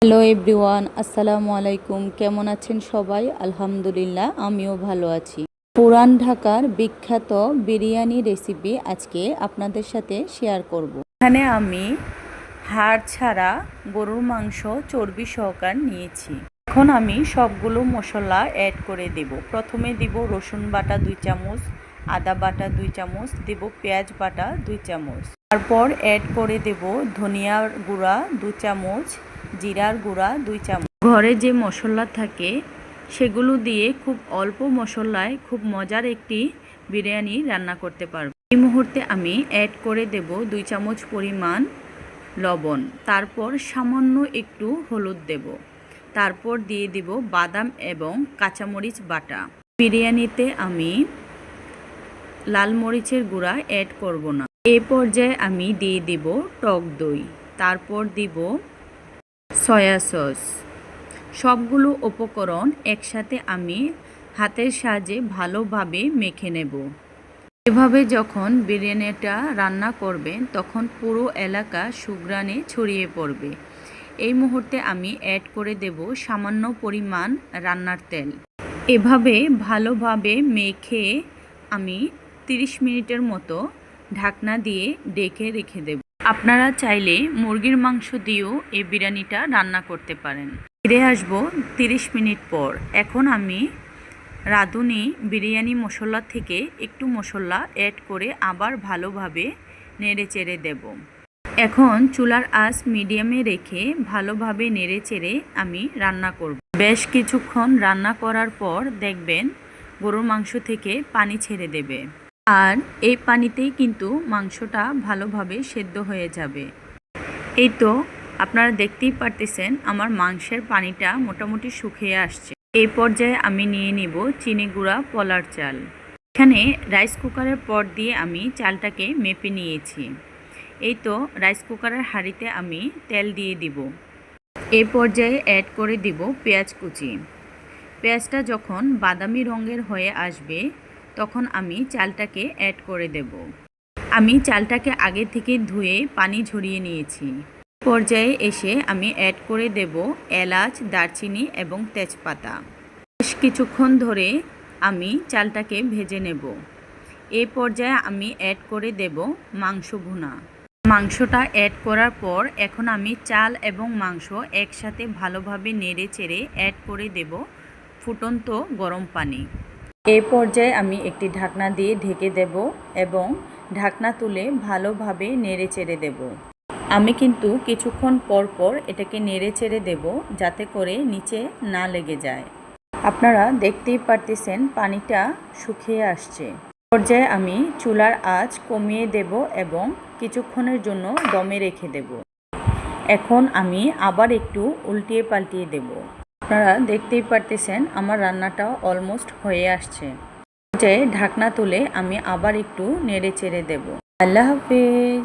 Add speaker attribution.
Speaker 1: Hello everyone, আসসালামু আলাইকুম। কেমন আছেন সবাই? আলহামদুলিল্লাহ, আমিও ভালো আছি। পুরান ঢাকার বিখ্যাত বিরিয়ানি রেসিপি আজকে আপনাদের সাথে শেয়ার করব। এখানে আমি হাড় ছাড়া গরুর মাংস চর্বি সহকার নিয়েছি। এখন আমি সবগুলো মশলা অ্যাড করে দেব। প্রথমে দিব রসুন বাটা 2 চামচ, আদা বাটা 2 চামচ, দেব পেঁয়াজ বাটা 2 চামচ। তারপর অ্যাড করে দেব ধনিয়ার গুঁড়া 2 চামচ, জিরার গুঁড়া 2 চামচ। ঘরে যে মশলা থাকে সেগুলো দিয়ে খুব অল্প মশলায় খুব মজার একটি বিরিয়ানি রান্না করতে পারবো। এই মুহূর্তে আমি অ্যাড করে দেব 2 চামচ পরিমাণ লবণ। তারপর সামান্য একটু হলুদ দেব। তারপর দিয়ে দেব বাদাম এবং কাঁচামরিচ বাটা। বিরিয়ানিতে আমি লাল মরিচের গুঁড়া অ্যাড করব না। এই পর্যায়ে আমি দিয়ে দেব টক দই। তারপর দিব সয়া সস। সবগুলো উপকরণ একসাথে আমি হাতের সাহায্যে ভালোভাবে মেখে নেব। এভাবে যখন বিরিয়ানিটা রান্না করবেন তখন পুরো এলাকা সুঘ্রাণে ছড়িয়ে পড়বে। এই মুহূর্তে আমি অ্যাড করে দেব সামান্য পরিমাণ রান্নার তেল। এভাবে ভালোভাবে মেখে আমি 30 মিনিটের মতো ঢাকনা দিয়ে ঢেকে রেখে দেব। আপনারা চাইলে মুরগির মাংস দিয়েও এই বিরিয়ানিটা রান্না করতে পারেন। ফিরে আসবো 30 মিনিট পর। এখন আমি রাঁধুনি বিরিয়ানি মশলা থেকে একটু মশলা অ্যাড করে আবার ভালোভাবে নেড়ে চেড়ে দেব। এখন চুলার আঁচ মিডিয়ামে রেখে ভালোভাবে নেড়ে চেড়ে আমি রান্না করব। বেশ কিছুক্ষণ রান্না করার পর দেখবেন গরুর মাংস থেকে পানি ছেড়ে দেবে। আর এই পানিতেই কিন্তু মাংসটা ভালোভাবে সেদ্ধ হয়ে যাবে। এই তো আপনারা দেখতেই পারতেছেন আমার মাংসের পানিটা মোটামুটি শুকিয়ে আসছে। এই পর্যায়ে আমি নিয়ে নিব চিনি গুঁড়া পলার চাল। এখানে রাইস কুকারের পট দিয়ে আমি চালটাকে মেপে নিয়েছি। এই তো রাইস কুকারের হাঁড়িতে আমি তেল দিয়ে দিব। এই পর্যায়ে অ্যাড করে দিব পেঁয়াজ কুচি। পেঁয়াজটা যখন বাদামি রঙের হয়ে আসবে তখন আমি চালটাকে অ্যাড করে দেব। আমি চালটাকে আগে থেকে ধুয়ে পানি ঝরিয়ে নিয়েছি। পর্যায়ে এসে আমি অ্যাড করে দেব এলাচ, দারচিনি এবং তেজপাতা। বেশ কিছুক্ষণ ধরে আমি চালটাকে ভেজে নেব। এই পর্যায়ে আমি অ্যাড করে দেব মাংস ভুনা। মাংসটা অ্যাড করার পর এখন আমি চাল এবং মাংস একসাথে ভালোভাবে নেড়ে চেড়ে অ্যাড করে দেব ফুটন্ত গরম পানি। এই পর্যায়ে আমি একটি ঢাকনা দিয়ে ঢেকে দেব এবং ঢাকনা তুলে ভালোভাবে নেড়ে চেড়ে দেব। আমি কিন্তু কিছুক্ষণ পর পর এটাকে নেড়ে চেড়ে দেব যাতে করে নিচে না লেগে যায়। আপনারা দেখতেই পারতেছেন পানিটা শুকিয়ে আসছে। পর্যায়ে আমি চুলার আঁচ কমিয়ে দেব এবং কিছুক্ষণের জন্য দমে রেখে দেব। এখন আমি আবার একটু উল্টিয়ে পাল্টিয়ে দেব। আপনারা দেখতেই পারতেছেন আমার রান্নাটা অলমোস্ট হয়ে আসছে। যে ঢাকনা তুলে আমি আবার একটু নেড়ে চেড়ে দেব। আল্লাহ হাফেজ।